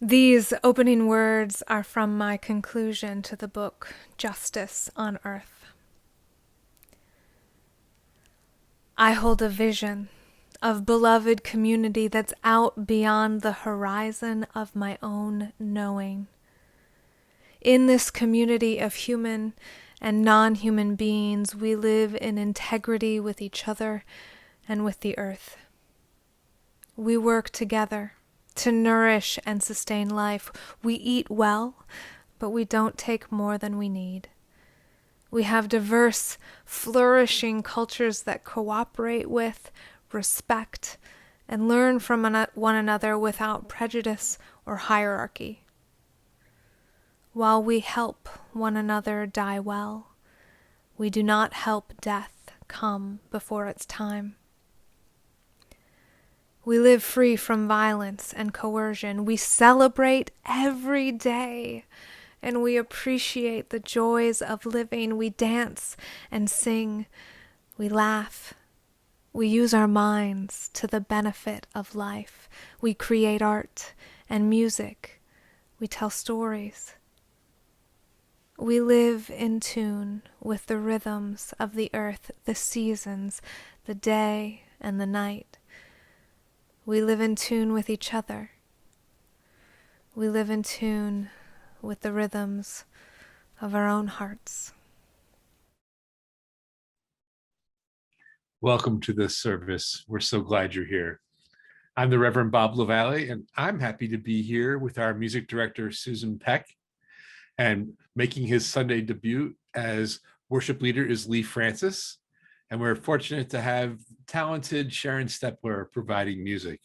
These opening words are from my conclusion to the book, Justice on Earth. I hold a vision of beloved community that's out beyond the horizon of my own knowing. In this community of human and non-human beings, we live in integrity with each other and with the earth. We work together to nourish and sustain life. We eat well, but we don't take more than we need. We have diverse, flourishing cultures that cooperate with, respect, and learn from one another without prejudice or hierarchy. While we help one another die well, we do not help death come before its time. We live free from violence and coercion. We celebrate every day, and we appreciate the joys of living. We dance and sing. We laugh. We use our minds to the benefit of life. We create art and music. We tell stories. We live in tune with the rhythms of the earth, the seasons, the day and the night. We live in tune with each other. We live in tune with the rhythms of our own hearts. Welcome to this service. We're so glad you're here. I'm the Reverend Bob LaValle, and I'm happy to be here with our music director, Susan Peck. And making his Sunday debut as worship leader is Lee Francis. And we're fortunate to have talented Sharon Stepler providing music.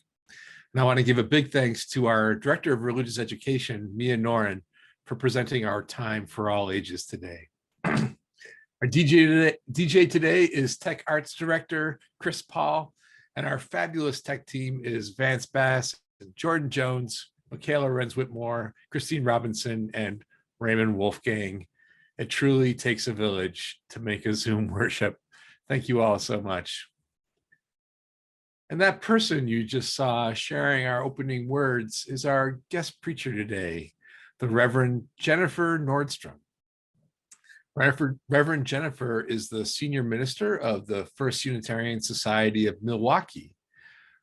And I want to give a big thanks to our Director of Religious Education, Mia Noren, for presenting our Time for All Ages today. Our DJ today is Tech Arts Director, Chris Paul, and our fabulous tech team is Vance Bass, Jordan Jones, Michaela Renz-Whitmore, Christine Robinson, and Raymond Wolfgang. It truly takes a village to make a Zoom worship. Thank you all so much. And that person you just saw sharing our opening words is our guest preacher today, the Reverend Jennifer Nordstrom. Reverend Jennifer is the senior minister of the First Unitarian Society of Milwaukee,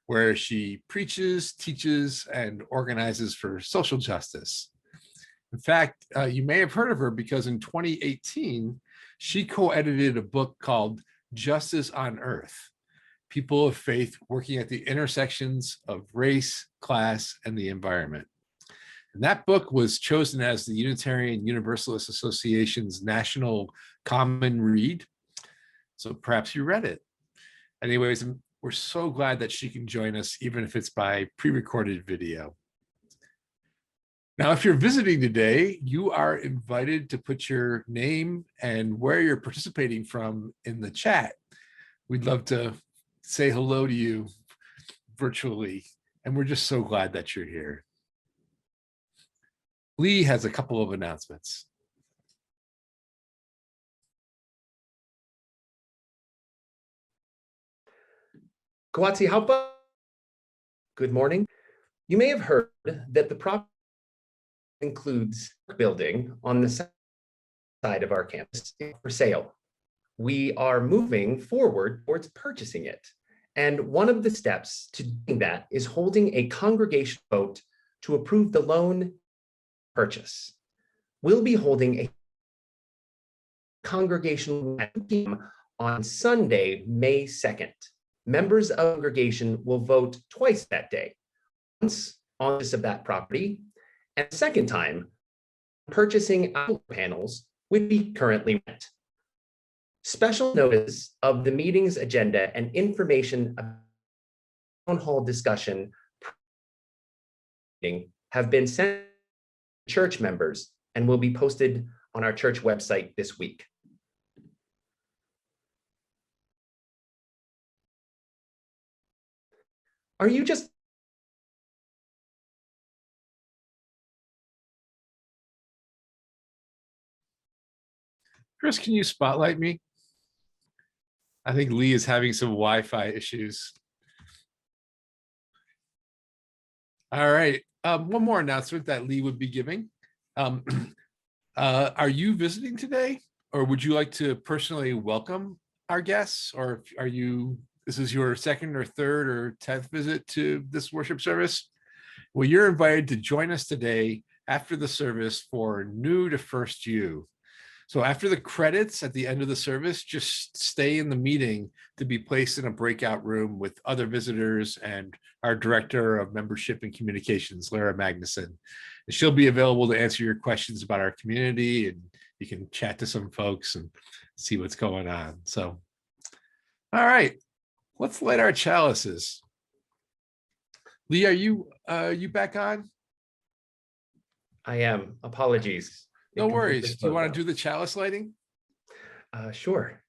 where she preaches, teaches, and organizes for social justice. In fact, you may have heard of her because in 2018, she co-edited a book called Justice on Earth, People of Faith Working at the Intersections of Race, Class, and the Environment. And that book was chosen as the Unitarian Universalist Association's National Common Read. So perhaps you read it. Anyways, we're so glad that she can join us, even if it's by pre-recorded video. Now, if you're visiting today, you are invited to put your name and where you're participating from in the chat. We'd love to say hello to you virtually, and we're just so glad that you're here. Lee has a couple of announcements. Kawatsi Haupa, good morning. You may have heard that the property includes a building on the side of our campus for sale. We are moving forward towards purchasing it. And one of the steps to doing that is holding a congregation vote to approve the loan purchase. We'll be holding a congregational meeting on Sunday, May 2nd. Members of the congregation will vote twice that day, once on this of that property, and a second time purchasing our panels which we currently rent. Special notice of the meeting's agenda and information about town hall discussion have been sent to church members and will be posted on our church website this week. Are you just Chris, can you spotlight me? I think Lee is having some Wi-Fi issues. All right. One more announcement that Lee would be giving. Are you visiting today, or would you like to personally welcome our guests, or this is your second or third or 10th visit to this worship service? Well, you're invited to join us today after the service for New to First You. So after the credits at the end of the service, just stay in the meeting to be placed in a breakout room with other visitors and our Director of Membership and Communications, Lara Magnuson. And she'll be available to answer your questions about our community, and you can chat to some folks and see what's going on. So, all right, let's light our chalices. Lee, are you back on? I am. Apologies. No worries. Do you want to do the chalice lighting? Sure.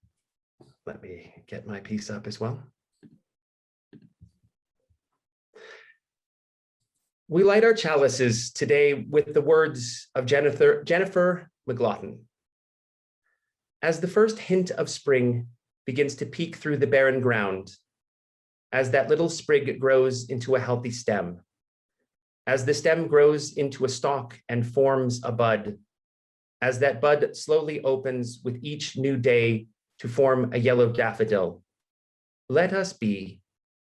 Let me get my piece up as well. We light our chalices today with the words of Jennifer McLaughlin. As the first hint of spring begins to peek through the barren ground, as that little sprig grows into a healthy stem, as the stem grows into a stalk and forms a bud, as that bud slowly opens with each new day to form a yellow daffodil, let us be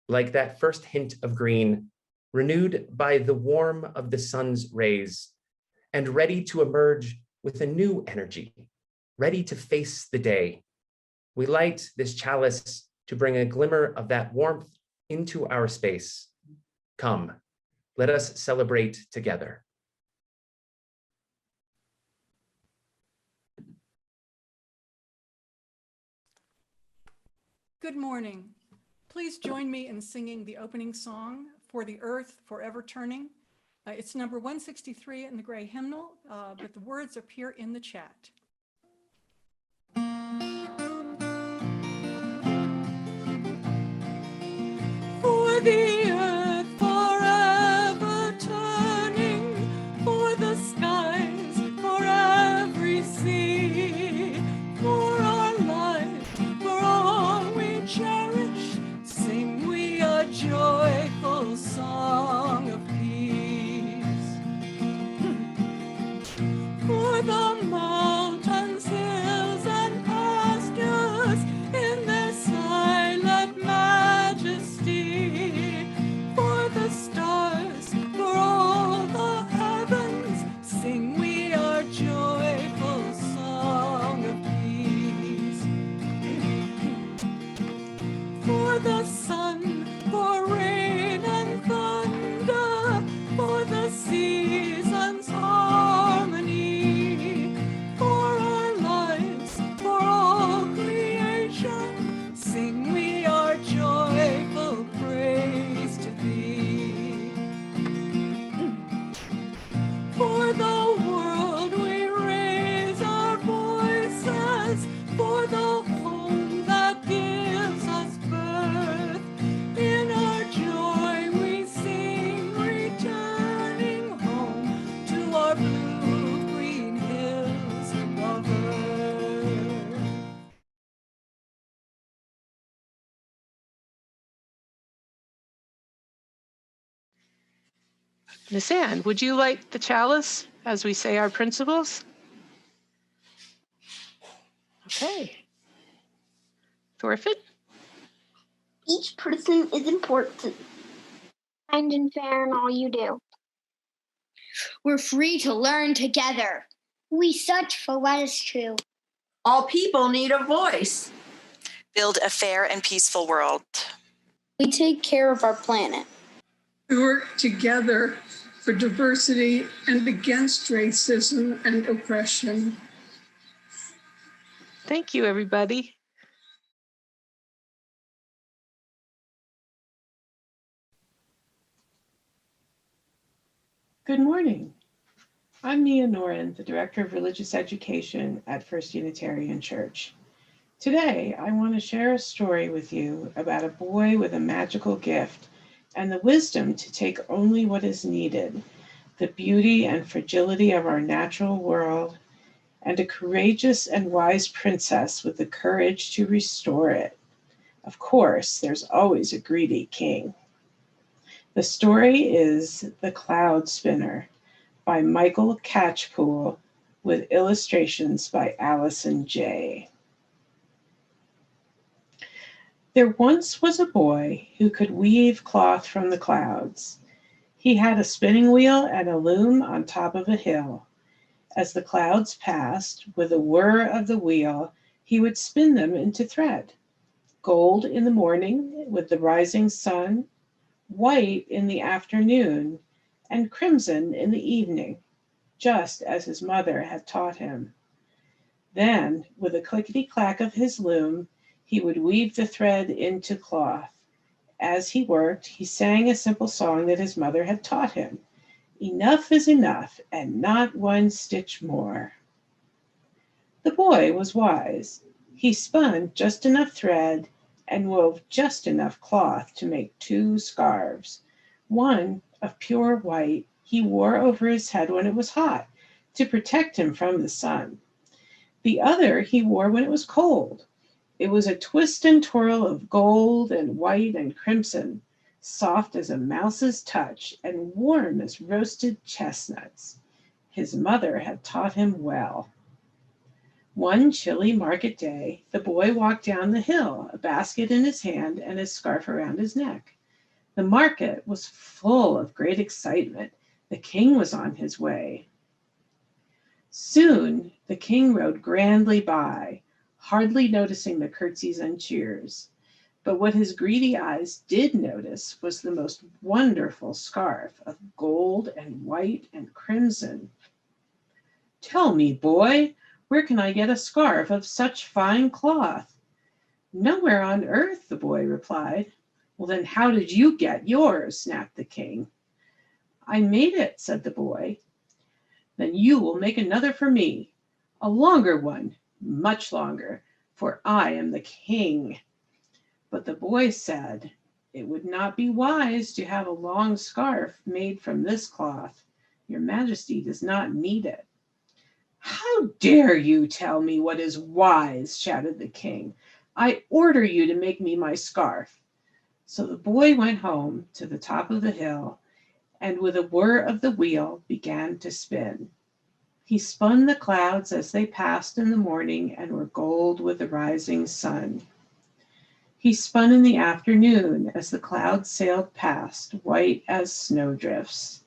like that first hint of green, renewed by the warmth of the sun's rays, and ready to emerge with a new energy, ready to face the day. We light this chalice to bring a glimmer of that warmth into our space. Come, let us celebrate together. Good morning. Please join me in singing the opening song, For the Earth Forever Turning. It's number 163 in the gray hymnal, but the words appear in the chat. For the earth forever turning, for the skies, for every sea, for our life, for all we cherish, sing we a joyful song of peace. For the mountains, hills, and pastures in their silent majesty, for the stars, for all the heavens, sing we our joyful song of peace. For the sun, for rain and thunder, for the seasons' harmony, for our lives, for all creation, sing we our joyful praise to thee. For the world we raise our voices, for the home that gives us birth. In our joy we sing, returning home to our blue-green hills of earth. Miss Ann, would you light the chalice as we say our principles? Okay. Thorfinn? Each person is important. Kind and fair in all you do. We're free to learn together. We search for what is true. All people need a voice. Build a fair and peaceful world. We take care of our planet. We work together for diversity and against racism and oppression. Thank you, everybody. Good morning. I'm Mia Noren, the Director of Religious Education at First Unitarian Church. Today, I want to share a story with you about a boy with a magical gift and the wisdom to take only what is needed, the beauty and fragility of our natural world, and a courageous and wise princess with the courage to restore it. Of course, there's always a greedy king. The story is The Cloud Spinner by Michael Catchpool with illustrations by Alison J. There once was a boy who could weave cloth from the clouds. He had a spinning wheel and a loom on top of a hill. As the clouds passed, with a whir of the wheel, he would spin them into thread. Gold in the morning with the rising sun, white in the afternoon, and crimson in the evening, just as his mother had taught him. Then, with a clickety-clack of his loom, he would weave the thread into cloth. As he worked, he sang a simple song that his mother had taught him. Enough is enough, and not one stitch more. The boy was wise. He spun just enough thread and wove just enough cloth to make 2 scarves. One, of pure white, he wore over his head when it was hot, to protect him from the sun. The other he wore when it was cold. It was a twist and twirl of gold and white and crimson, soft as a mouse's touch and warm as roasted chestnuts. His mother had taught him well. One chilly market day, the boy walked down the hill, a basket in his hand and his scarf around his neck. The market was full of great excitement. The king was on his way. Soon the king rode grandly by, hardly noticing the curtsies and cheers. But what his greedy eyes did notice was the most wonderful scarf of gold and white and crimson. "Tell me, boy, where can I get a scarf of such fine cloth?" "Nowhere on earth," the boy replied. "Well, then how did you get yours?" snapped the king. "I made it," said the boy. "Then you will make another for me, a longer one, much longer, for I am the king." But the boy said, "It would not be wise to have a long scarf made from this cloth. Your Majesty does not need it." "How dare you tell me what is wise?" shouted the king. "I order you to make me my scarf." So the boy went home to the top of the hill and with a whir of the wheel began to spin. He spun the clouds as they passed in the morning and were gold with the rising sun. He spun in the afternoon as the clouds sailed past, white as snowdrifts.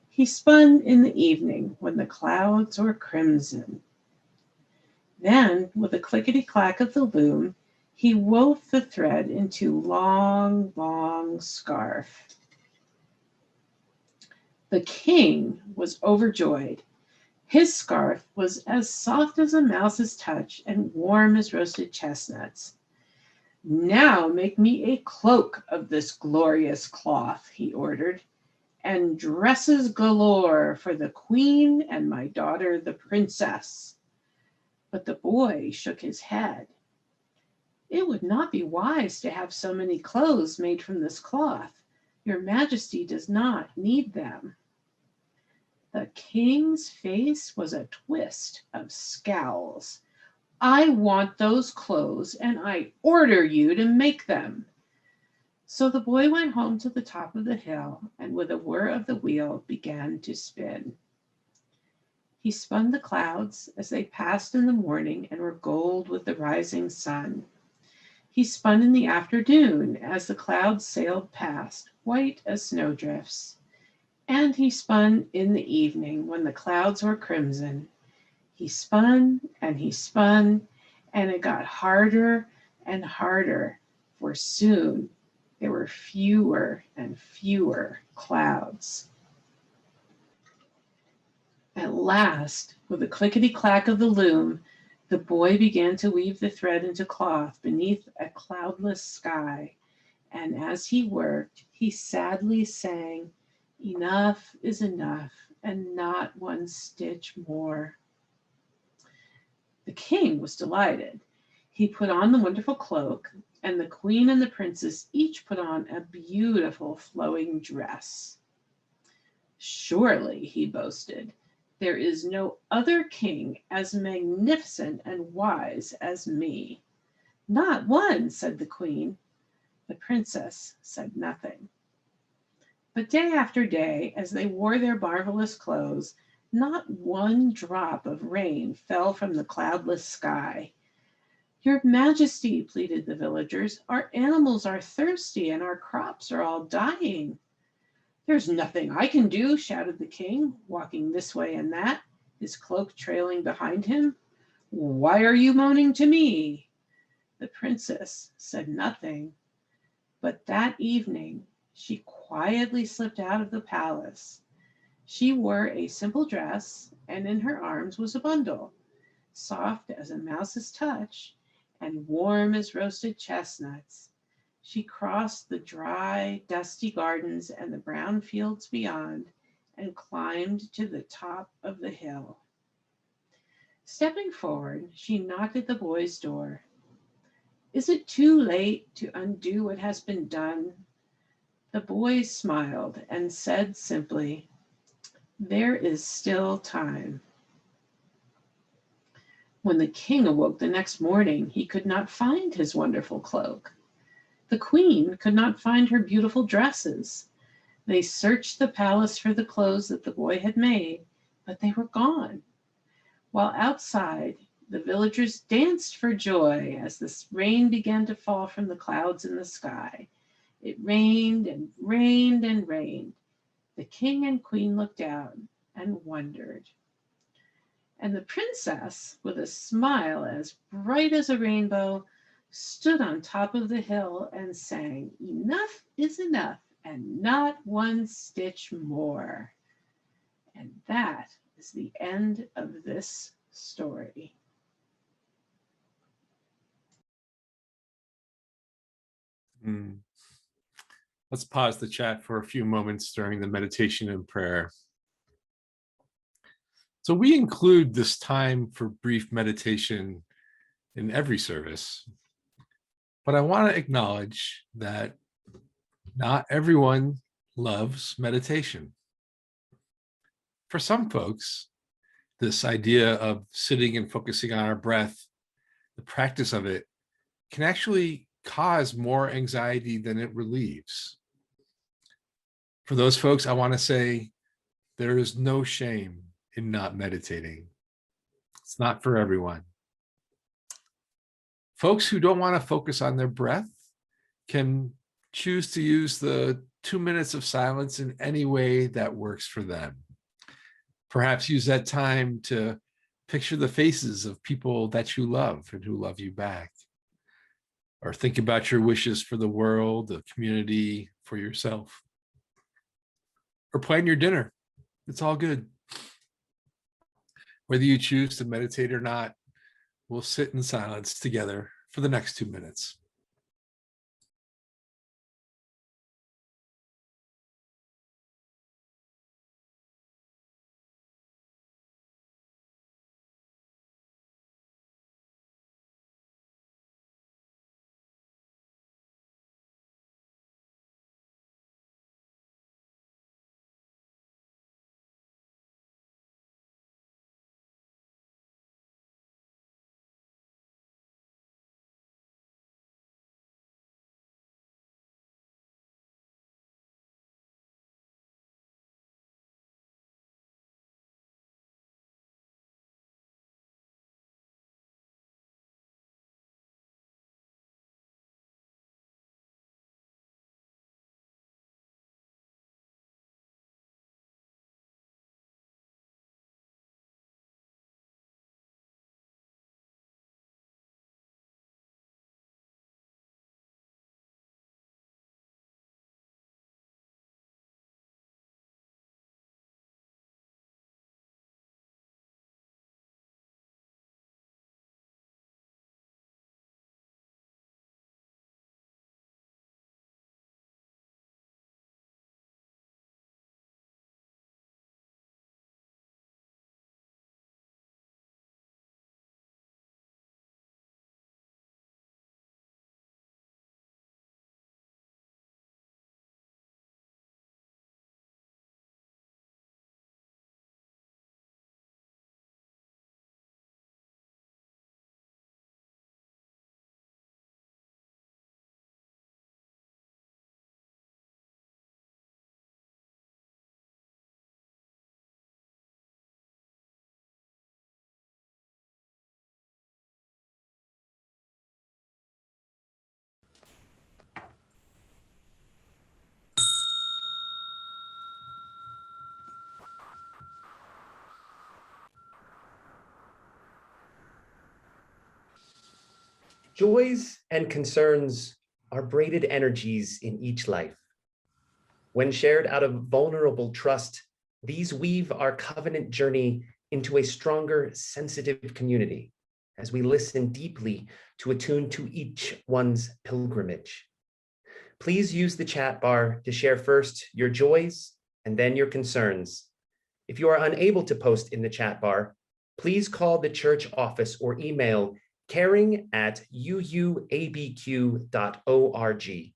He spun in the evening when the clouds were crimson. Then, with a clickety-clack of the loom, he wove the thread into long, long scarf. The king was overjoyed. His scarf was as soft as a mouse's touch and warm as roasted chestnuts. "Now make me a cloak of this glorious cloth," he ordered, "and dresses galore for the queen and my daughter, the princess." But the boy shook his head. "It would not be wise to have so many clothes made from this cloth. Your Majesty does not need them." The king's face was a twist of scowls. "I want those clothes, and I order you to make them." So the boy went home to the top of the hill and with a whir of the wheel began to spin. He spun the clouds as they passed in the morning and were gold with the rising sun. He spun in the afternoon as the clouds sailed past, white as snowdrifts. And he spun in the evening when the clouds were crimson. He spun, and it got harder and harder, for soon there were fewer and fewer clouds. At last, with a clickety-clack of the loom, the boy began to weave the thread into cloth beneath a cloudless sky. And as he worked, he sadly sang, "Enough is enough, and not one stitch more." The king was delighted. He put on the wonderful cloak, and the queen and the princess each put on a beautiful flowing dress. "Surely," he boasted, "there is no other king as magnificent and wise as me." "Not one," said the queen. The princess said nothing. But day after day, as they wore their marvelous clothes, not one drop of rain fell from the cloudless sky. "Your Majesty," pleaded the villagers, "our animals are thirsty and our crops are all dying." "There's nothing I can do," shouted the king, walking this way and that, his cloak trailing behind him. "Why are you moaning to me?" The princess said nothing, but that evening she quietly slipped out of the palace. She wore a simple dress, and in her arms was a bundle, soft as a mouse's touch and warm as roasted chestnuts. She crossed the dry, dusty gardens and the brown fields beyond and climbed to the top of the hill. Stepping forward, she knocked at the boy's door. "Is it too late to undo what has been done?" The boy smiled and said simply, "There is still time." When the king awoke the next morning, he could not find his wonderful cloak. The queen could not find her beautiful dresses. They searched the palace for the clothes that the boy had made, but they were gone. While outside, the villagers danced for joy as the rain began to fall from the clouds in the sky. It rained and rained and rained. The king and queen looked out and wondered. And the princess, with a smile as bright as a rainbow, stood on top of the hill and sang, "Enough is enough, and not one stitch more." And that is the end of this story. Let's pause the chat for a few moments during the meditation and prayer. So we include this time for brief meditation in every service, but I want to acknowledge that not everyone loves meditation. For some folks, this idea of sitting and focusing on our breath, the practice of it, can actually cause more anxiety than it relieves. For those folks, I want to say there is no shame in not meditating. It's not for everyone. Folks who don't want to focus on their breath can choose to use the 2 minutes of silence in any way that works for them. Perhaps use that time to picture the faces of people that you love and who love you back. Or think about your wishes for the world, the community, for yourself. Or plan your dinner. It's all good. Whether you choose to meditate or not, we'll sit in silence together for the next 2 minutes. Joys and concerns are braided energies in each life. When shared out of vulnerable trust, these weave our covenant journey into a stronger, sensitive community as we listen deeply to attune to each one's pilgrimage. Please use the chat bar to share first your joys and then your concerns. If you are unable to post in the chat bar, please call the church office or email caring@uuabq.org.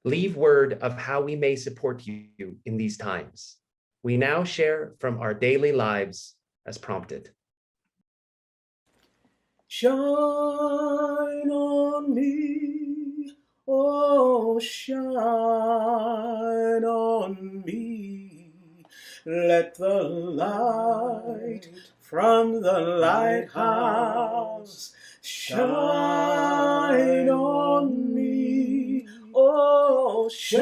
Leave word of how we may support you in these times. We now share from our daily lives as prompted. Shine on me, oh shine on me. Let the light from the lighthouse shine on me, oh shine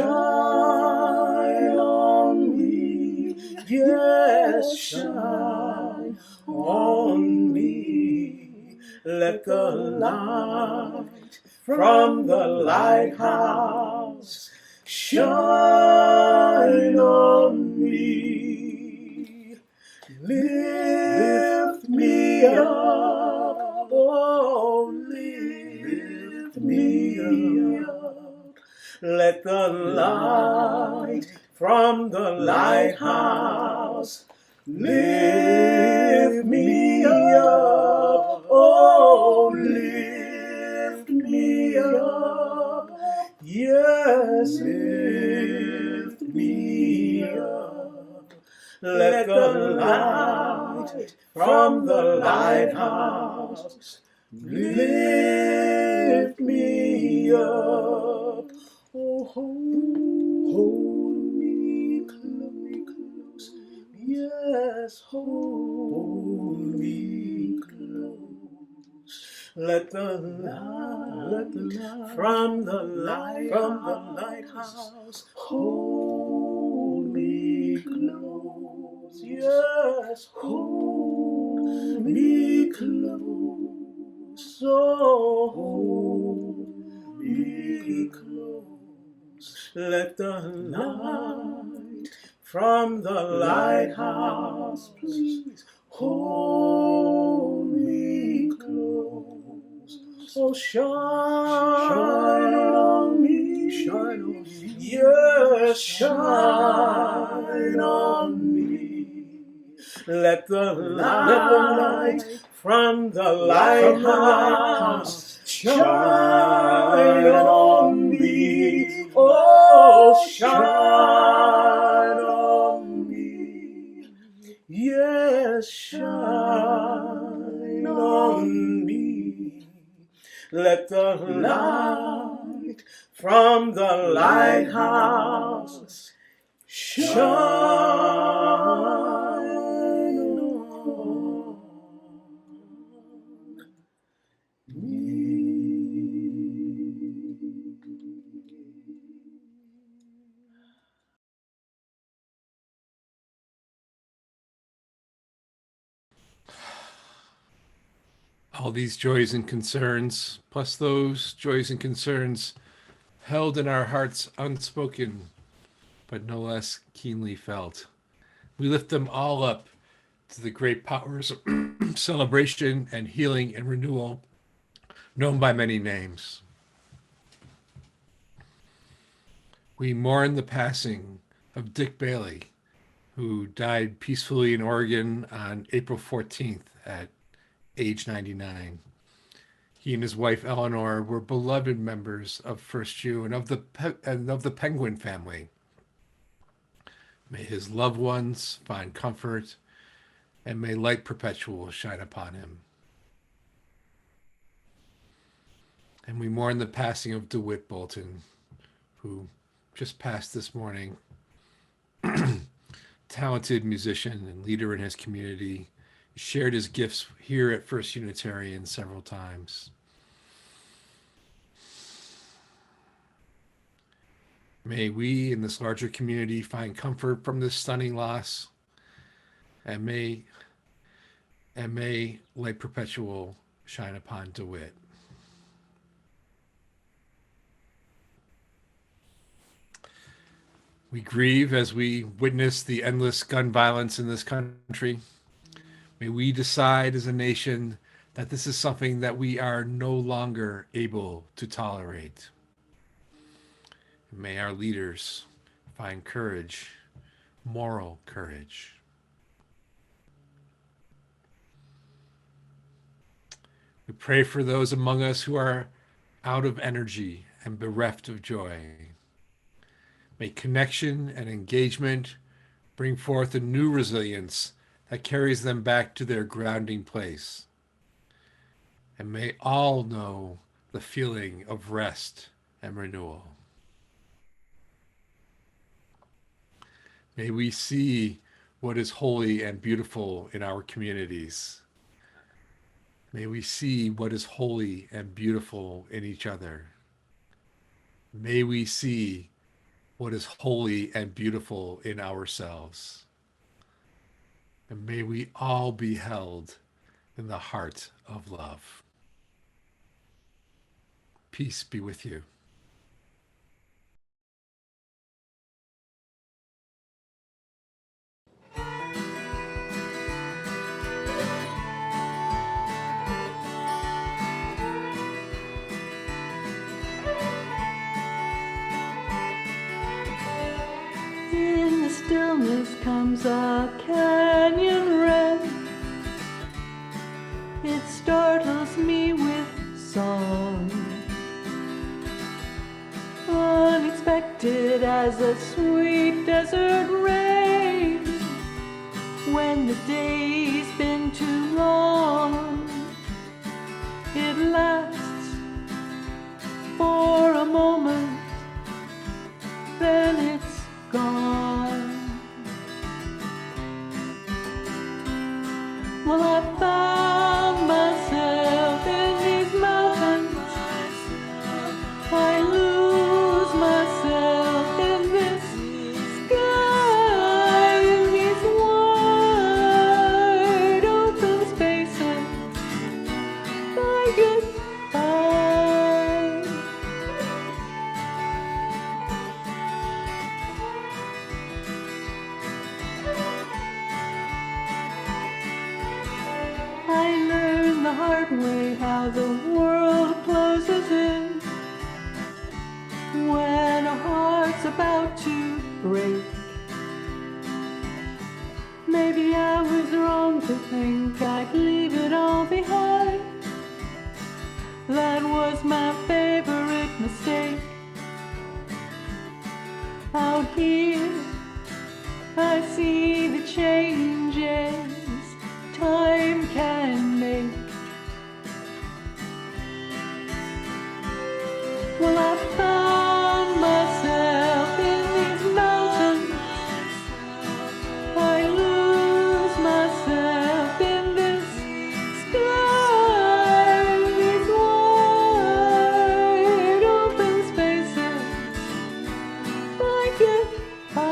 on me. Yes, shine on me. Let the light from the lighthouse shine on me. Lift me up, oh, lift me up. Let the light from the lighthouse lift me up, oh, lift me up. Yes, lift me up. Let the light from the lighthouse lift me up. Oh, hold me close. Yes, hold me close. Let the light from the lighthouse hold me close. Yes, hold me close. Oh, hold me close. Let the light from the lighthouse, please hold me close. Oh, shine on me, shine on me. Yes, shine on me. Let the light from the lighthouse shine on me. Oh, shine on me. Yes, shine on me. Let the light from the lighthouse shine on me. All these joys and concerns, plus those joys and concerns held in our hearts unspoken, but no less keenly felt. We lift them all up to the great powers of celebration and healing and renewal, known by many names. We mourn the passing of Dick Bailey, who died peacefully in Oregon on April 14th at age 99. He and his wife Eleanor were beloved members of First U and of the Penguin family. May his loved ones find comfort, and may light perpetual shine upon him. And we mourn the passing of DeWitt Bolton, who just passed this morning. Talented musician and leader in his community. He shared his gifts here at First Unitarian several times. May we in this larger community find comfort from this stunning loss, and may light perpetual shine upon DeWitt. We grieve as we witness the endless gun violence in this country. May we decide as a nation that this is something that we are no longer able to tolerate. And may our leaders find courage, moral courage. We pray for those among us who are out of energy and bereft of joy. May connection and engagement bring forth a new resilience that carries them back to their grounding place. And may all know the feeling of rest and renewal. May we see what is holy and beautiful in our communities. May we see what is holy and beautiful in each other. May we see what is holy and beautiful in ourselves. And may we all be held in the heart of love. Peace be with you. In the stillness comes a canyon wren. It startles me with song, unexpected as a sweet desert rain. When the day's been too long, it lasts for a moment, then it's gone. Well, I found myself in these mountains. I lose myself in this sky, in these wide open spaces. I get by. I learned the hard way how the world closes in when a heart's about to break. Maybe I was wrong to think I'd leave it all behind. That was my favorite mistake. Out here, I see the changes time can make. Well, I found myself in these mountains. I lose myself in this sky, in these wide open spaces. I get by.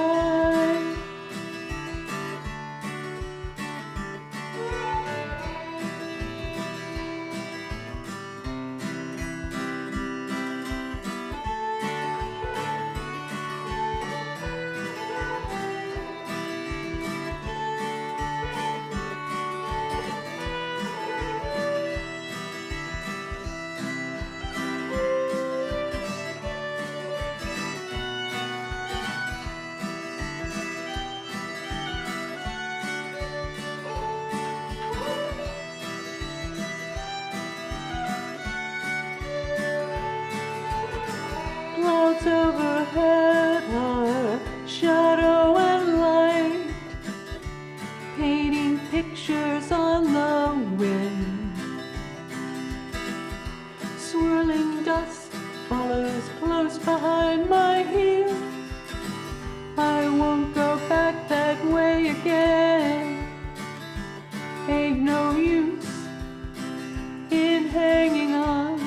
Clouds overhead are shadow and light, painting pictures on the wind. Swirling dust follows close behind my heel. I won't go back that way again. Ain't no use in hanging on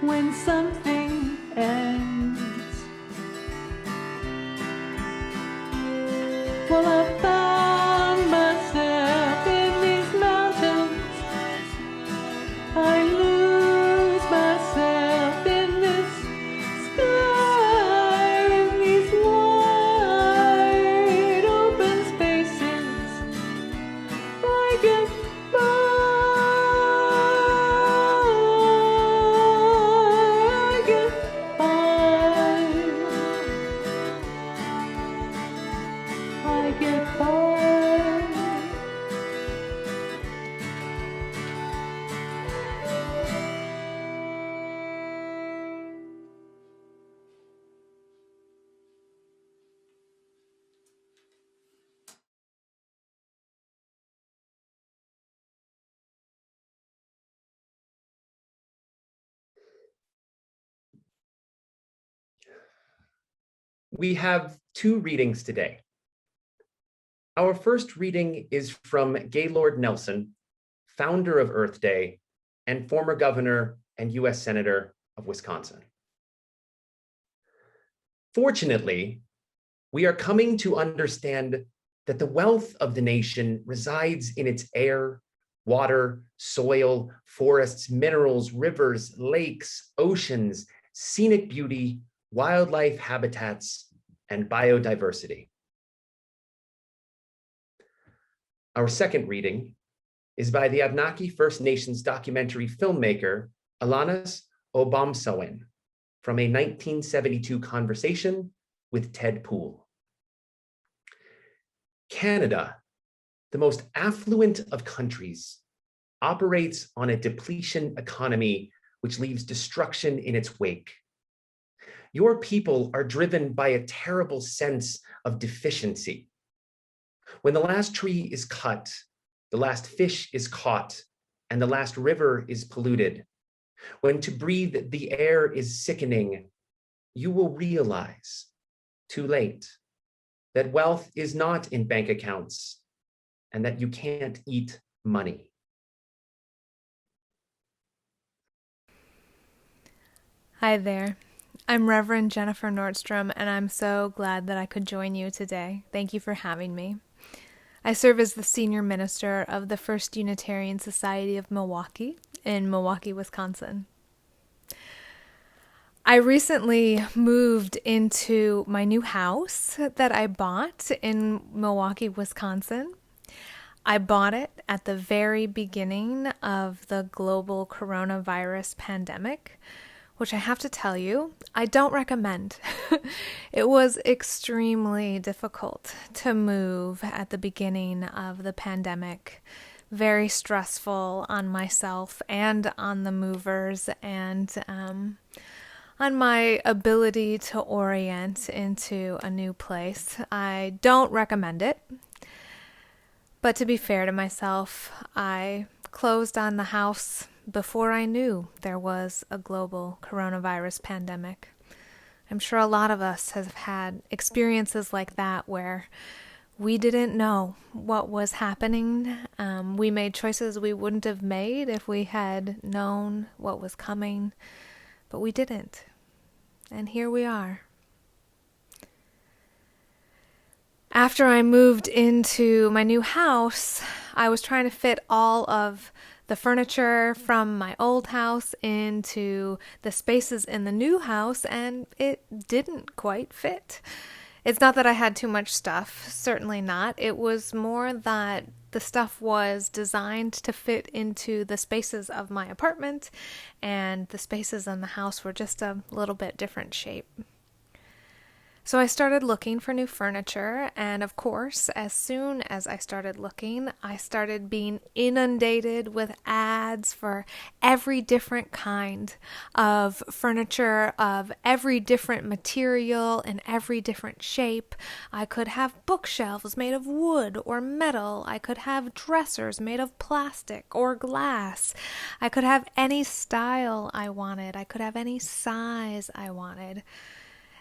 when something ends. Well, I found myself in these mountains. I lose myself in this sky, in these walls. We have two readings today. Our first reading is from Gaylord Nelson, founder of Earth Day and former governor and US Senator of Wisconsin. Fortunately, we are coming to understand that the wealth of the nation resides in its air, water, soil, forests, minerals, rivers, lakes, oceans, scenic beauty, wildlife habitats, and biodiversity. Our second reading is by the Abenaki First Nations documentary filmmaker, Alanis Obomsawin, from a 1972 conversation with Ted Poole. Canada, the most affluent of countries, operates on a depletion economy which leaves destruction in its wake. Your people are driven by a terrible sense of deficiency. When the last tree is cut, the last fish is caught, and the last river is polluted, when to breathe the air is sickening, you will realize, too late, that wealth is not in bank accounts and that you can't eat money. Hi there. I'm Reverend Jennifer Nordstrom, and I'm so glad that I could join you today. Thank you for having me. I serve as the senior minister of the First Unitarian Society of Milwaukee in Milwaukee, Wisconsin. I recently moved into my new house that I bought in Milwaukee, Wisconsin. I bought it at the very beginning of the global coronavirus pandemic, which I have to tell you, I don't recommend. It was extremely difficult to move at the beginning of the pandemic. Very stressful on myself and on the movers, and on my ability to orient into a new place. I don't recommend it. But to be fair to myself, I closed on the house before I knew there was a global coronavirus pandemic. I'm sure a lot of us have had experiences like that where we didn't know what was happening. We made choices we wouldn't have made if we had known what was coming, but we didn't. And here we are. After I moved into my new house, I was trying to fit all of the furniture from my old house into the spaces in the new house, and it didn't quite fit. It's not that I had too much stuff, certainly not. It was more that the stuff was designed to fit into the spaces of my apartment, and the spaces in the house were just a little bit different shape. So I started looking for new furniture, and of course, as soon as I started looking, I started being inundated with ads for every different kind of furniture, of every different material and every different shape. I could have bookshelves made of wood or metal. I could have dressers made of plastic or glass. I could have any style I wanted. I could have any size I wanted.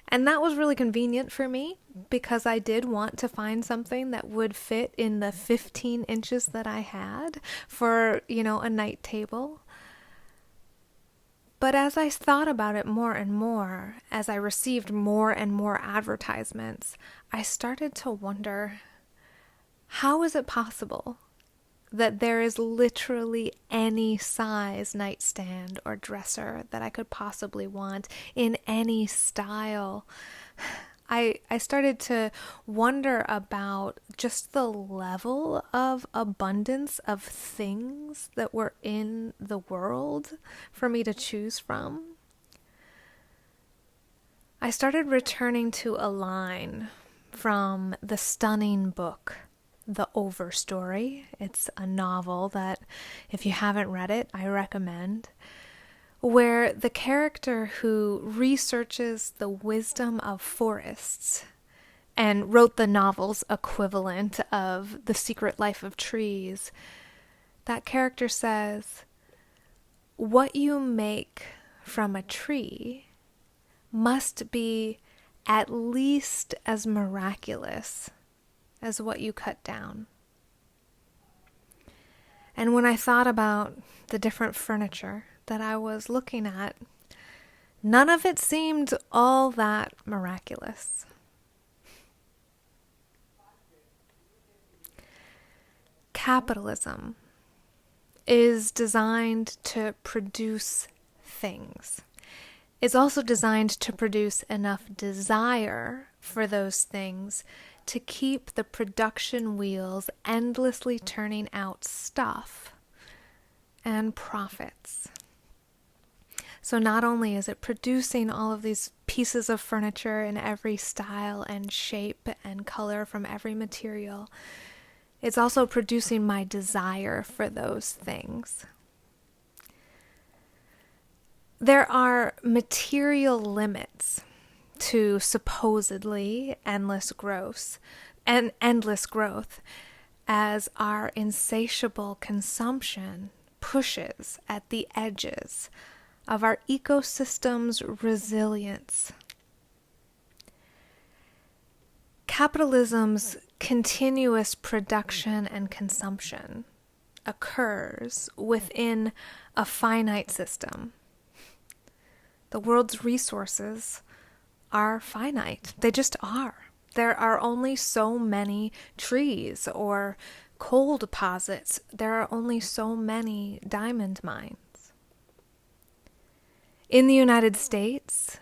And that was really convenient for me because I did want to find something that would fit in the 15 inches that I had for, a night table. But as I thought about it more and more, as I received more and more advertisements, I started to wonder, how is it possible that there is literally any size nightstand or dresser that I could possibly want in any style? I started to wonder about just the level of abundance of things that were in the world for me to choose from. I started returning to a line from the stunning book, The Overstory. It's a novel that, if you haven't read it, I recommend, where the character who researches the wisdom of forests and wrote the novel's equivalent of The Secret Life of Trees, that character says, what you make from a tree must be at least as miraculous as what you cut down. And when I thought about the different furniture that I was looking at, none of it seemed all that miraculous. Capitalism is designed to produce things. It's also designed to produce enough desire for those things to keep the production wheels endlessly turning out stuff and profits. So not only is it producing all of these pieces of furniture in every style and shape and color from every material, it's also producing my desire for those things. There are material limits to supposedly endless growth, as our insatiable consumption pushes at the edges of our ecosystem's resilience. Capitalism's continuous production and consumption occurs within a finite system. The world's resources are finite. They just are. There are only so many trees or coal deposits. There are only so many diamond mines. In the United States,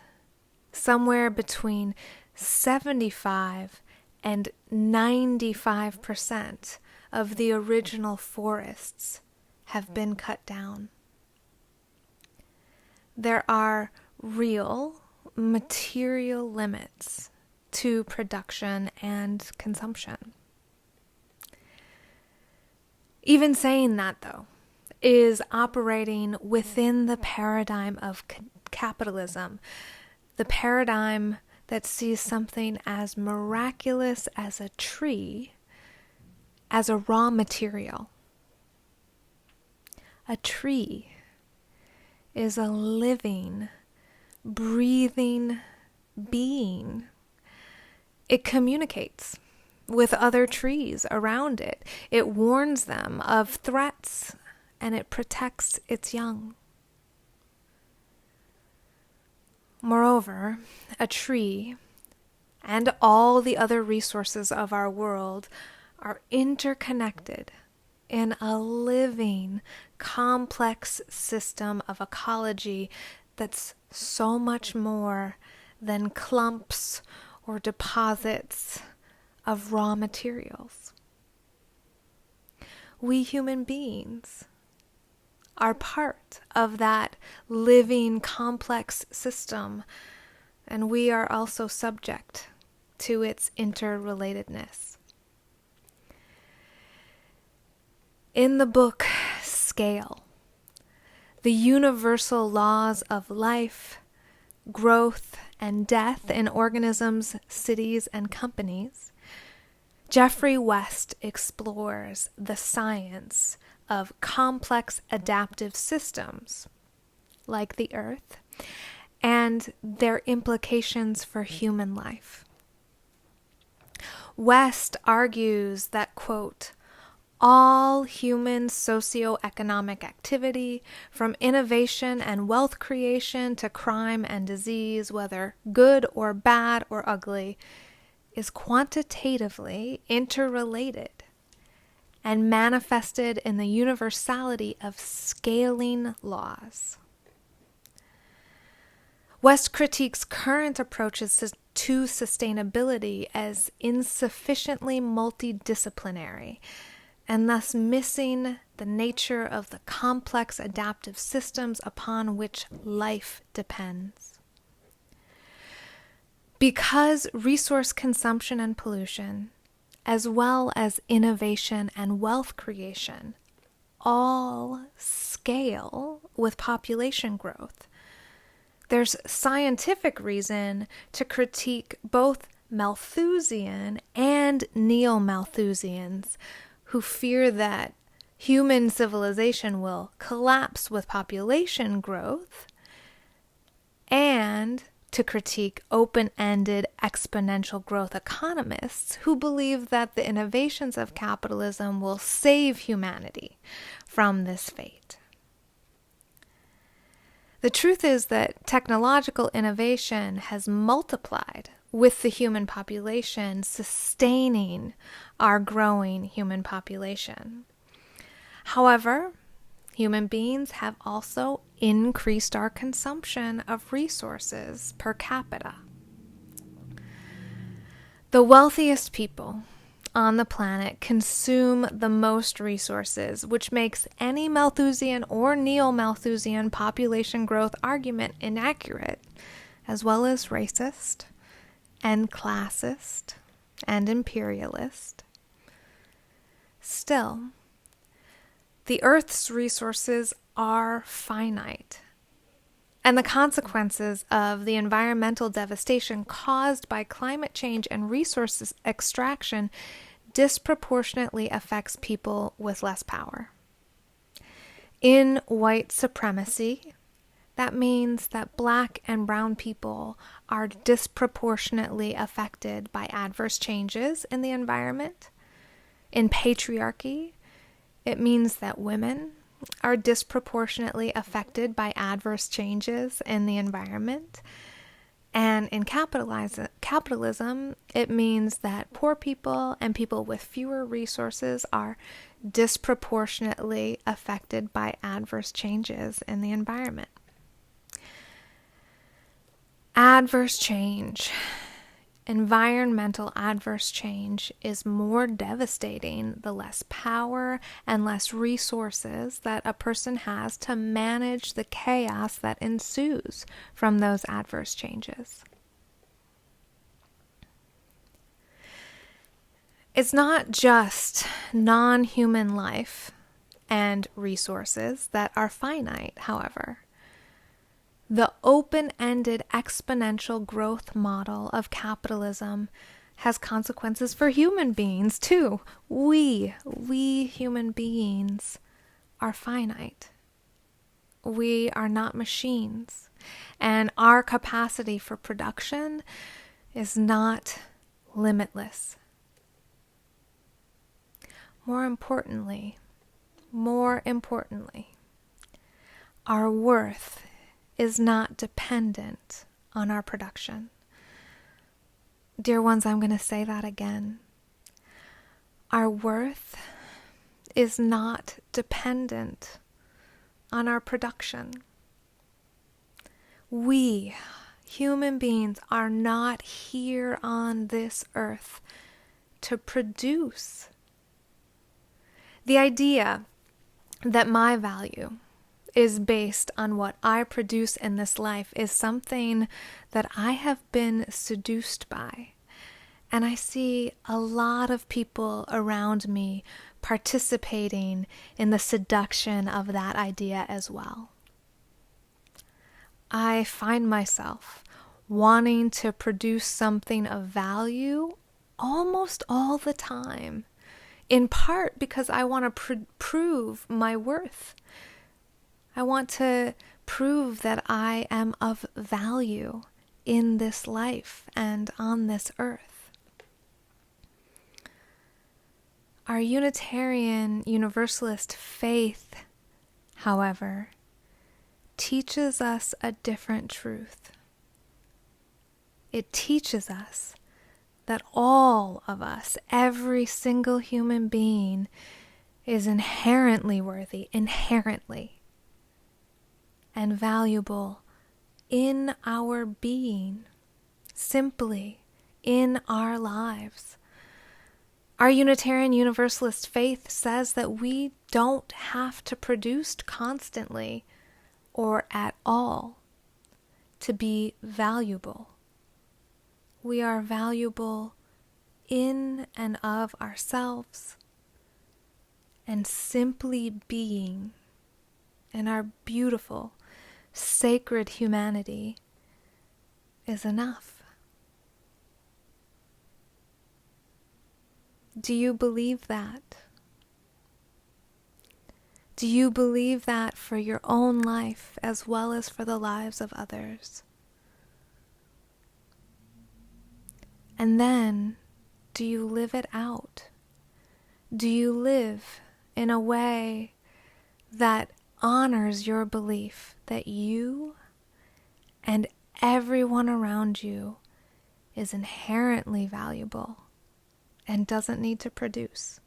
somewhere between 75 and 95% of the original forests have been cut down. There are real material limits to production and consumption. Even saying that, though, is operating within the paradigm of capitalism, the paradigm that sees something as miraculous as a tree as a raw material. A tree is a living, breathing being. It communicates with other trees around it. It warns them of threats, and it protects its young. Moreover, a tree and all the other resources of our world are interconnected in a living, complex system of ecology that's so much more than clumps or deposits of raw materials. We human beings are part of that living, complex system, and we are also subject to its interrelatedness. In the book Scale, the universal laws of life, growth, and death in organisms, cities, and companies, Geoffrey West explores the science of complex adaptive systems, like the Earth, and their implications for human life. West argues that, quote, all human socioeconomic activity, from innovation and wealth creation to crime and disease, whether good or bad or ugly, is quantitatively interrelated and manifested in the universality of scaling laws. West critiques current approaches to sustainability as insufficiently multidisciplinary, and thus missing the nature of the complex adaptive systems upon which life depends. Because resource consumption and pollution, as well as innovation and wealth creation, all scale with population growth, there's scientific reason to critique both Malthusian and neo-Malthusians who fear that human civilization will collapse with population growth, and to critique open-ended exponential growth economists who believe that the innovations of capitalism will save humanity from this fate. The truth is that technological innovation has multiplied with the human population, sustaining our growing human population. However, human beings have also increased our consumption of resources per capita. The wealthiest people on the planet consume the most resources, which makes any Malthusian or neo-Malthusian population growth argument inaccurate, as well as racist and classist and imperialist. Still, the Earth's resources are finite, and the consequences of the environmental devastation caused by climate change and resources extraction disproportionately affects people with less power. In white supremacy, that means that Black and brown people are disproportionately affected by adverse changes in the environment. In patriarchy, it means that women are disproportionately affected by adverse changes in the environment. And in capitalism, it means that poor people and people with fewer resources are disproportionately affected by adverse changes in the environment. Adverse change, environmental adverse change, is more devastating the less power and less resources that a person has to manage the chaos that ensues from those adverse changes. It's not just non-human life and resources that are finite, however. The open-ended exponential growth model of capitalism has consequences for human beings too. We human beings are finite. We are not machines, and our capacity for production is not limitless. More importantly, our worth is not dependent on our production. Dear ones, I'm going to say that again. Our worth is not dependent on our production. We, human beings, are not here on this earth to produce. The idea that my value is based on what I produce in this life is something that I have been seduced by. And I see a lot of people around me participating in the seduction of that idea as well. I find myself wanting to produce something of value almost all the time, in part because I want to prove my worth. I want to prove that I am of value in this life and on this earth. Our Unitarian Universalist faith, however, teaches us a different truth. It teaches us that all of us, every single human being, is inherently worthy, and valuable in our being, simply in our lives. Our Unitarian Universalist faith says that we don't have to produce constantly or at all to be valuable. We are valuable in and of ourselves, and simply being in our beautiful, sacred humanity is enough. Do you believe that? Do you believe that for your own life as well as for the lives of others? And then, do you live it out? Do you live in a way that honors your belief that you and everyone around you is inherently valuable and doesn't need to produce?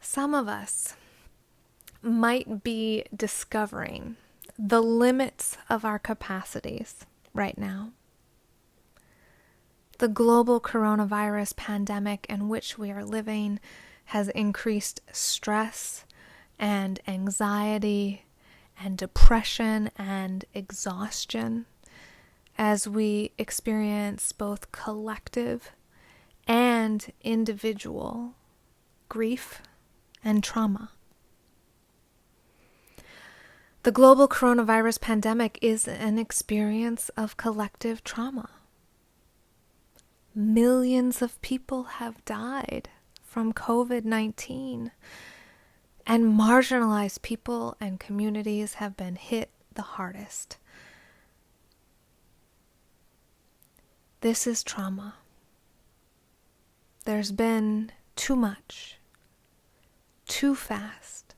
Some of us might be discovering the limits of our capacities right now. The global coronavirus pandemic in which we are living has increased stress and anxiety and depression and exhaustion as we experience both collective and individual grief and trauma. The global coronavirus pandemic is an experience of collective trauma. Millions of people have died from COVID-19, and marginalized people and communities have been hit the hardest. This is trauma. There's been too much, too fast,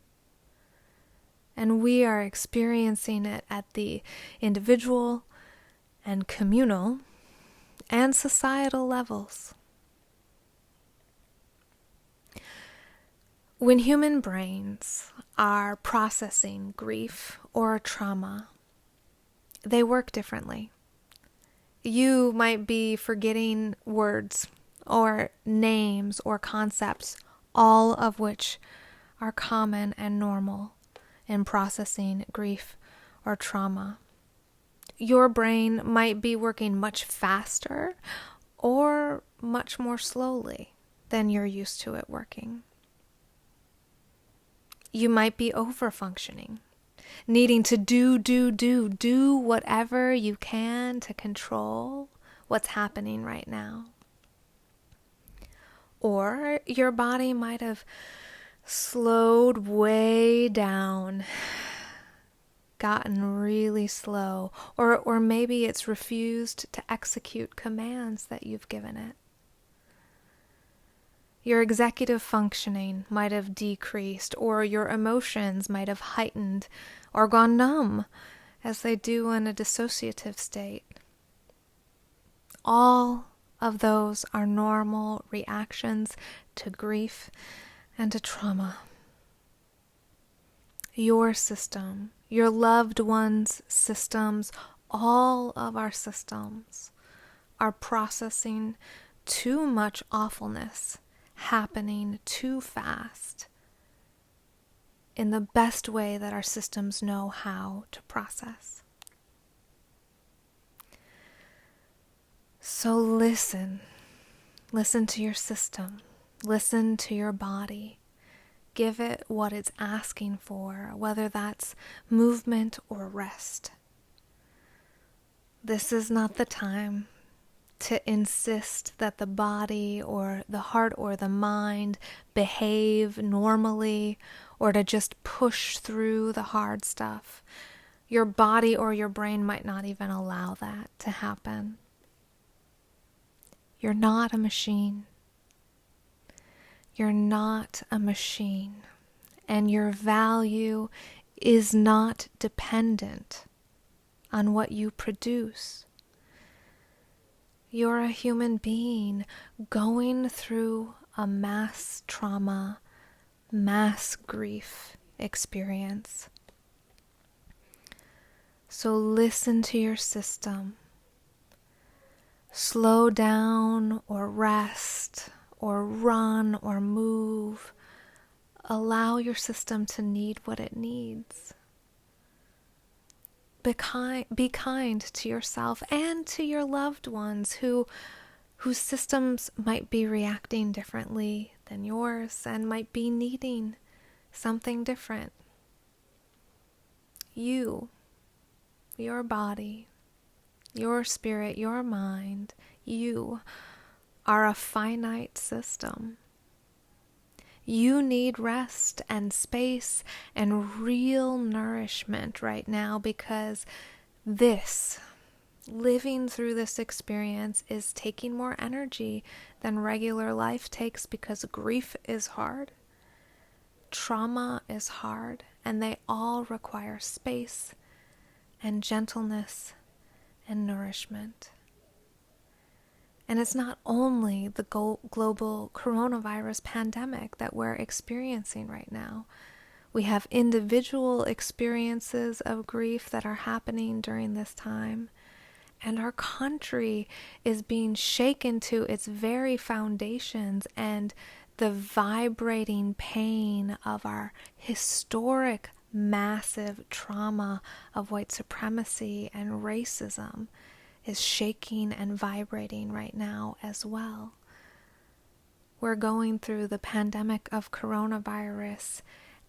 and we are experiencing it at the individual and communal and societal levels. When human brains are processing grief or trauma, they work differently. You might be forgetting words or names or concepts, all of which are common and normal in processing grief or trauma. Your brain might be working much faster or much more slowly than you're used to it working. You might be overfunctioning, needing to do whatever you can to control what's happening right now. Or your body might have slowed way down, gotten really slow, or maybe it's refused to execute commands that you've given it. Your executive functioning might have decreased, or your emotions might have heightened or gone numb, as they do in a dissociative state. All of those are normal reactions to grief and to trauma. Your system, your loved one's systems, all of our systems are processing too much awfulness happening too fast in the best way that our systems know how to process. So listen to your system, listen to your body, give it what it's asking for, whether that's movement or rest. This is not the time to insist that the body or the heart or the mind behave normally, or to just push through the hard stuff. Your body or your brain might not even allow that to happen. You're not a machine. You're not a machine, and your value is not dependent on what you produce. You're a human being going through a mass trauma, mass grief experience. So listen to your system. Slow down or rest or run or move. Allow your system to need what it needs. Be kind to yourself and to your loved ones whose systems might be reacting differently than yours and might be needing something different. You, your body, your spirit, your mind, you are a finite system. You need rest and space and real nourishment right now, because living through this experience is taking more energy than regular life takes, because grief is hard, trauma is hard, and they all require space and gentleness and nourishment. And it's not only the global coronavirus pandemic that we're experiencing right now. We have individual experiences of grief that are happening during this time. And our country is being shaken to its very foundations, and the vibrating pain of our historic, massive trauma of white supremacy and racism is shaking and vibrating right now as well. We're going through the pandemic of coronavirus,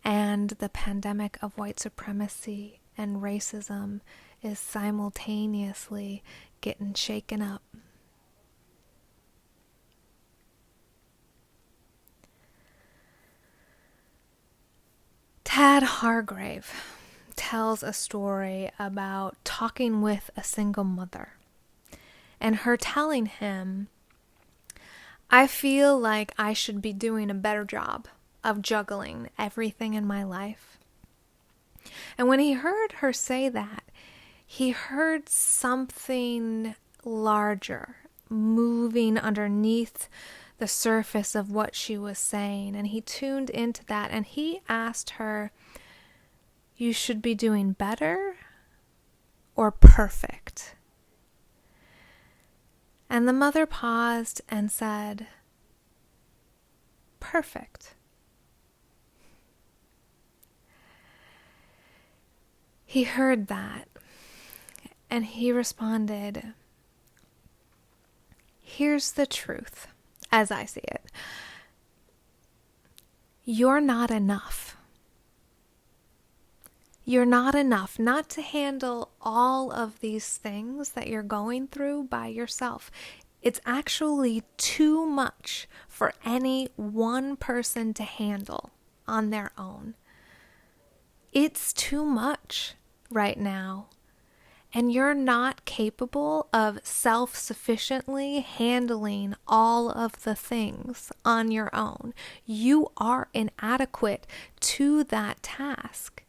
and the pandemic of white supremacy and racism is simultaneously getting shaken up. Tad Hargrave tells a story about talking with a single mother, and her telling him, "I feel like I should be doing a better job of juggling everything in my life." And when he heard her say that, he heard something larger moving underneath the surface of what she was saying, and he tuned into that, and he asked her, "You should be doing better or perfect?" And the mother paused and said, "Perfect." He heard that, and he responded, "Here's the truth, as I see it. You're not enough. You're not enough not to handle all of these things that you're going through by yourself. It's actually too much for any one person to handle on their own. It's too much right now. And you're not capable of self-sufficiently handling all of the things on your own. You are inadequate to that task.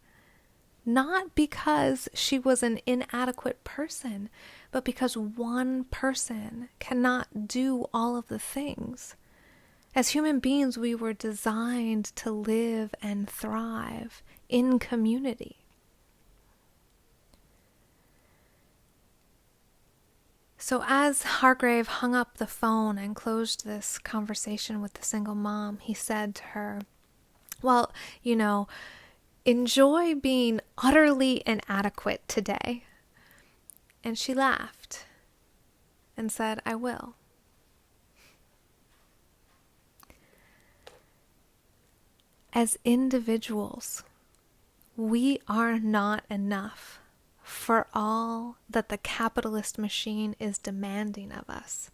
Not because she was an inadequate person, but because one person cannot do all of the things. As human beings, we were designed to live and thrive in community. So as Hargrave hung up the phone and closed this conversation with the single mom, he said to her, "Well, enjoy being utterly inadequate today." And she laughed and said, "I will." As individuals, we are not enough for all that the capitalist machine is demanding of us.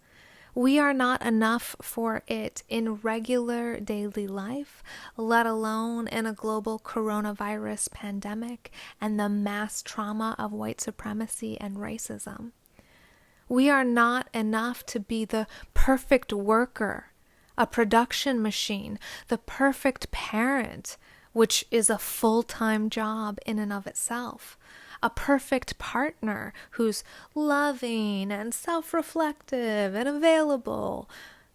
We are not enough for it in regular daily life, let alone in a global coronavirus pandemic and the mass trauma of white supremacy and racism. We are not enough to be the perfect worker, a production machine, the perfect parent, which is a full-time job in and of itself. A perfect partner who's loving and self-reflective and available.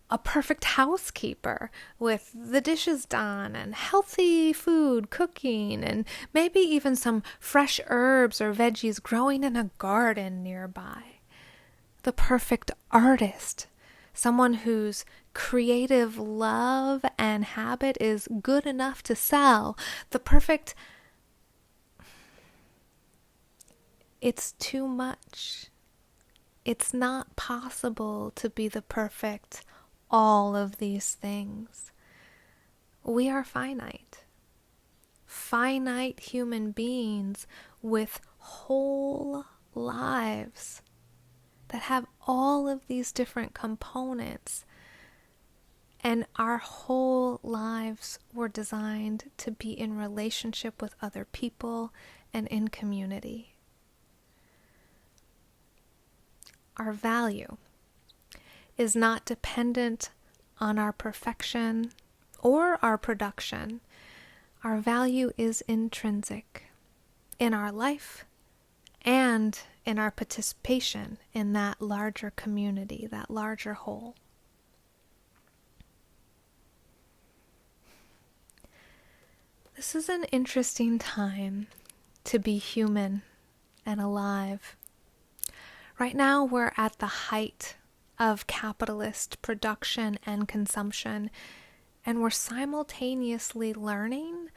A perfect housekeeper with the dishes done and healthy food cooking and maybe even some fresh herbs or veggies growing in a garden nearby. The perfect artist. Someone whose creative love and habit is good enough to sell. The perfect... It's too much. It's not possible to be the perfect all of these things. We are finite. Finite human beings with whole lives that have all of these different components. And our whole lives were designed to be in relationship with other people and in community. Our value is not dependent on our perfection or our production. Our value is intrinsic in our life and in our participation in that larger community, that larger whole. This is an interesting time to be human and alive. Right now, we're at the height of capitalist production and consumption, and we're simultaneously learning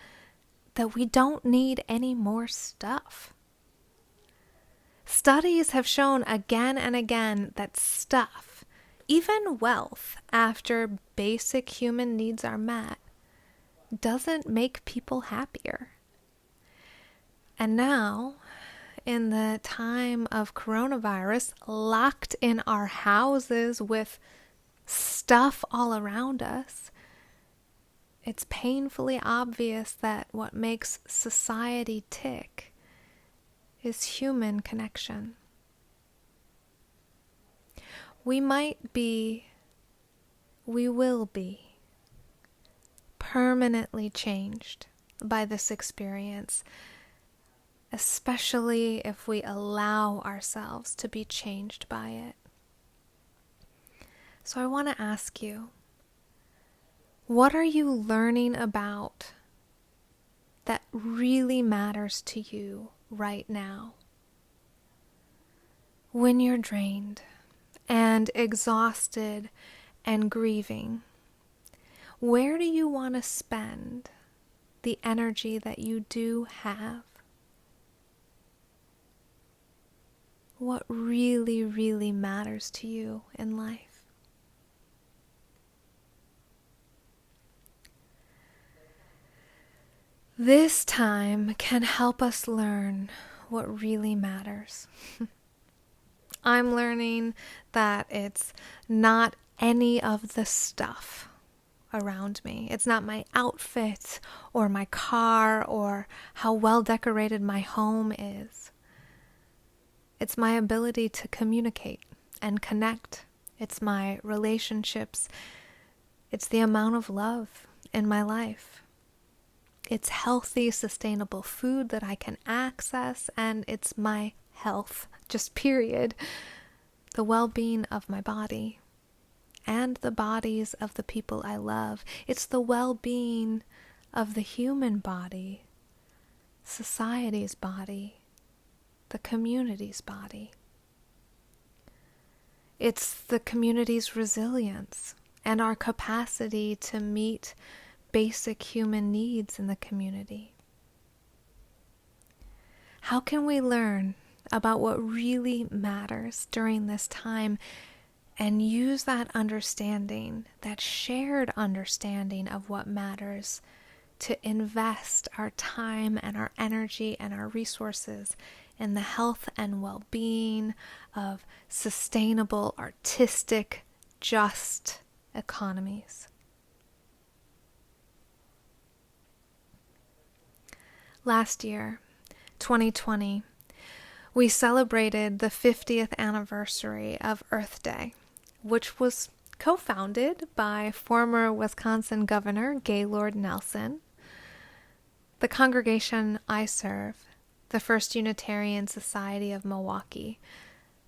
that we don't need any more stuff. Studies have shown again and again that stuff, even wealth, after basic human needs are met, doesn't make people happier. And now, in the time of coronavirus, locked in our houses with stuff all around us, it's painfully obvious that what makes society tick is human connection. We will be permanently changed by this experience, especially if we allow ourselves to be changed by it. So I want to ask you, what are you learning about that really matters to you right now? When you're drained and exhausted and grieving, where do you want to spend the energy that you do have? What really, really matters to you in life? This time can help us learn what really matters. I'm learning that it's not any of the stuff around me. It's not my outfit or my car or how well decorated my home is. It's my ability to communicate and connect. It's my relationships. It's the amount of love in my life. It's healthy, sustainable food that I can access, and it's my health, just period. The well-being of my body and the bodies of the people I love. It's the well-being of the human body, society's body, the community's body. It's the community's resilience and our capacity to meet basic human needs in the community. How can we learn about what really matters during this time and use that understanding, that shared understanding of what matters, to invest our time and our energy and our resources in the health and well-being of sustainable, artistic, just economies? Last year, 2020, we celebrated the 50th anniversary of Earth Day, which was co-founded by former Wisconsin Governor Gaylord Nelson. The congregation I serve, the First Unitarian Society of Milwaukee,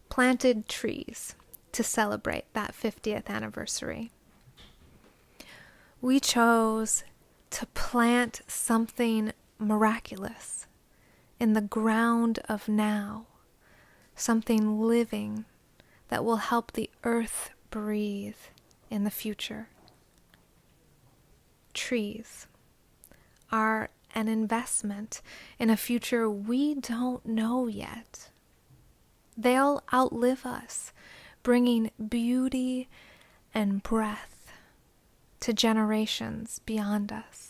planted trees to celebrate that 50th anniversary. We chose to plant something miraculous in the ground of now, something living that will help the earth breathe in the future. Trees are an investment in a future we don't know yet. They'll outlive us, bringing beauty and breath to generations beyond us.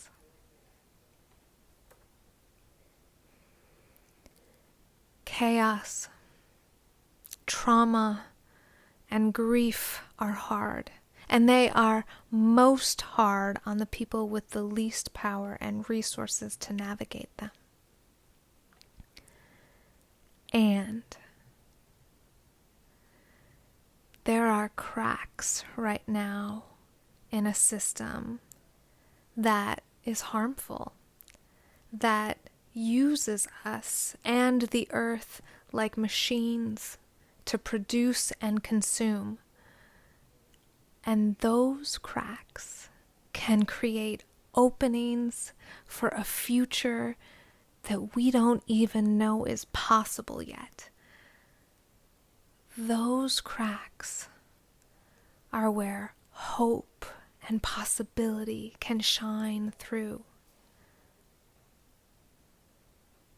Chaos, trauma, and grief are hard, and they are most hard on the people with the least power and resources to navigate them. And there are cracks right now in a system that is harmful, that uses us and the earth like machines to produce and consume. And those cracks can create openings for a future that we don't even know is possible yet. Those cracks are where hope and possibility can shine through.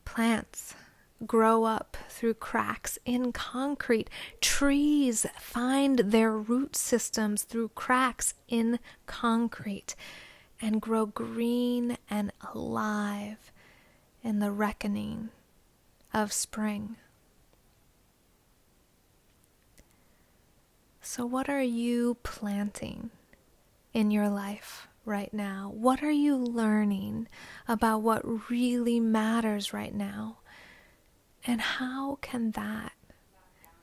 Plants grow up through cracks in concrete. Trees find their root systems through cracks in concrete and grow green and alive in the reckoning of spring. So what are you planting in your life right now? What are you learning about what really matters right now? And how can that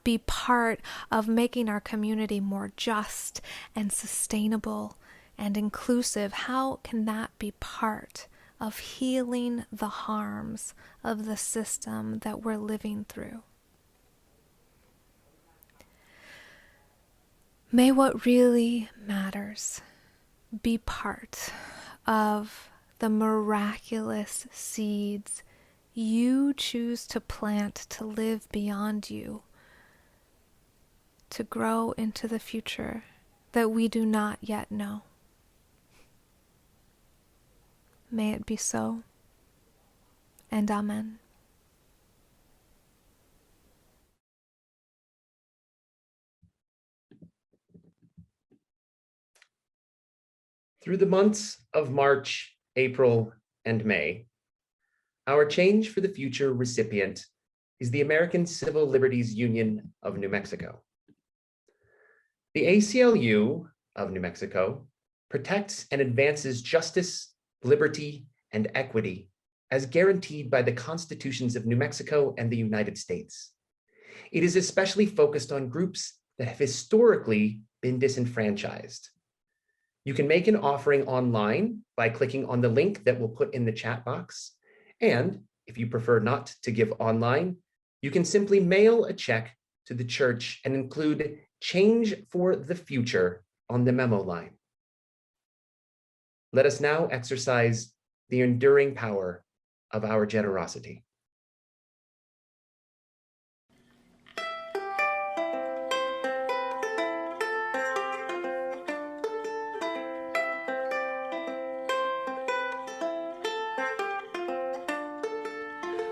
be part of making our community more just and sustainable and inclusive? How can that be part of healing the harms of the system that we're living through? May what really matters be part of the miraculous seeds you choose to plant to live beyond you, to grow into the future that we do not yet know. May it be so, and amen. Through the months of March, April, and May, our Change for the Future recipient is the American Civil Liberties Union of New Mexico. The ACLU of New Mexico protects and advances justice, liberty, and equity as guaranteed by the constitutions of New Mexico and the United States. It is especially focused on groups that have historically been disenfranchised. You can make an offering online by clicking on the link that we'll put in the chat box. And if you prefer not to give online, you can simply mail a check to the church and include Change for the Future on the memo line. Let us now exercise the enduring power of our generosity.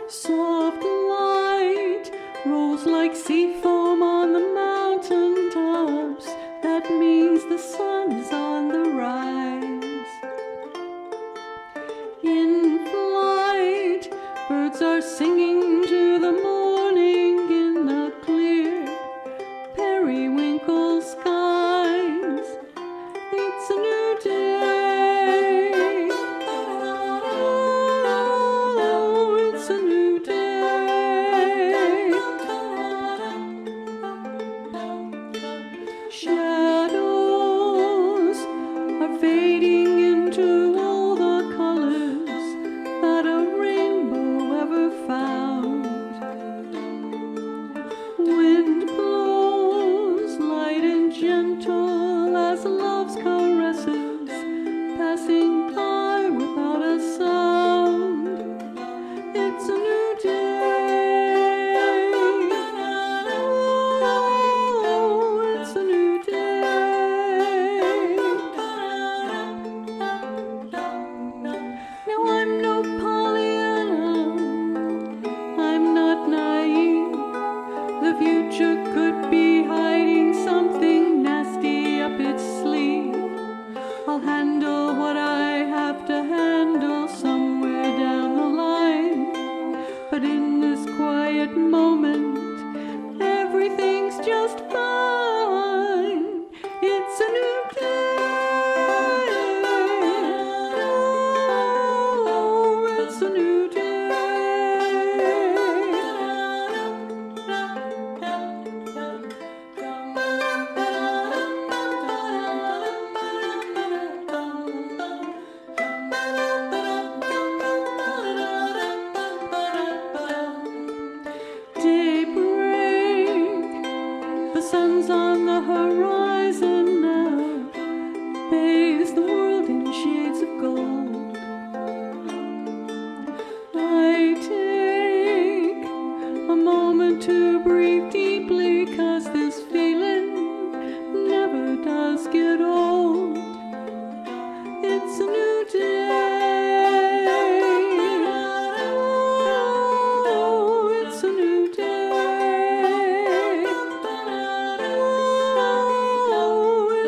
Soft light rolls like sea foam on the mountain tops. That means the sun is on the rise. In flight, birds are singing to the morning in the clear periwinkle skies. It's a new day. It's a new day.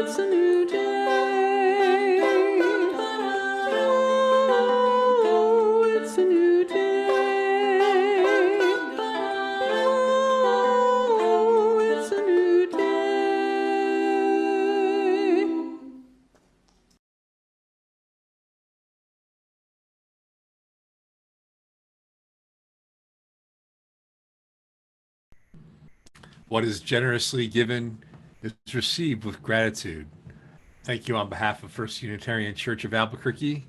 it's a new day. Oh, it's a new day. Oh, it's a new day. What is generously given is received with gratitude. Thank you on behalf of First Unitarian Church of Albuquerque.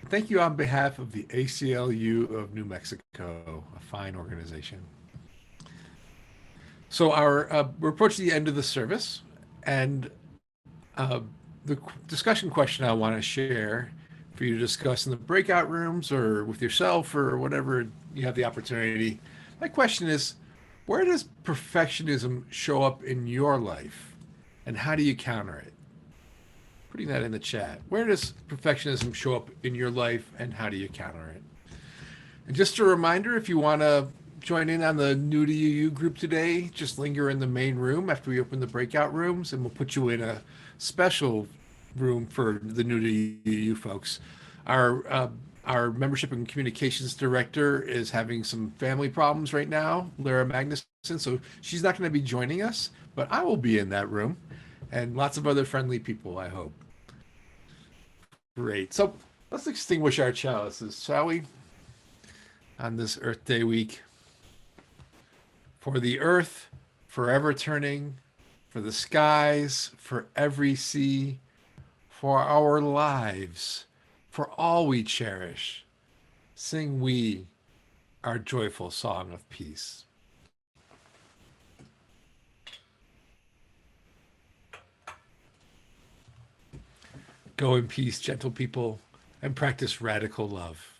Thank you on behalf of the ACLU of New Mexico, a fine organization. So we're approaching the end of the service, and the discussion question I want to share for you to discuss in the breakout rooms or with yourself or whatever you have the opportunity. My question is, where does perfectionism show up in your life, and how do you counter it? Putting that in the chat. Where does perfectionism show up in your life, and how do you counter it? And just a reminder, if you want to join in on the New to UU group today, just linger in the main room after we open the breakout rooms, and we'll put you in a special room for the New to UU folks. Our membership and communications director is having some family problems right now, Lara Magnuson, so she's not going to be joining us, but I will be in that room, and lots of other friendly people, I hope. Great. So let's extinguish our chalices, shall we? On this Earth Day week. For the earth, forever turning, for the skies, for every sea, for our lives, for all we cherish, sing we our joyful song of peace. Go in peace, gentle people, and practice radical love.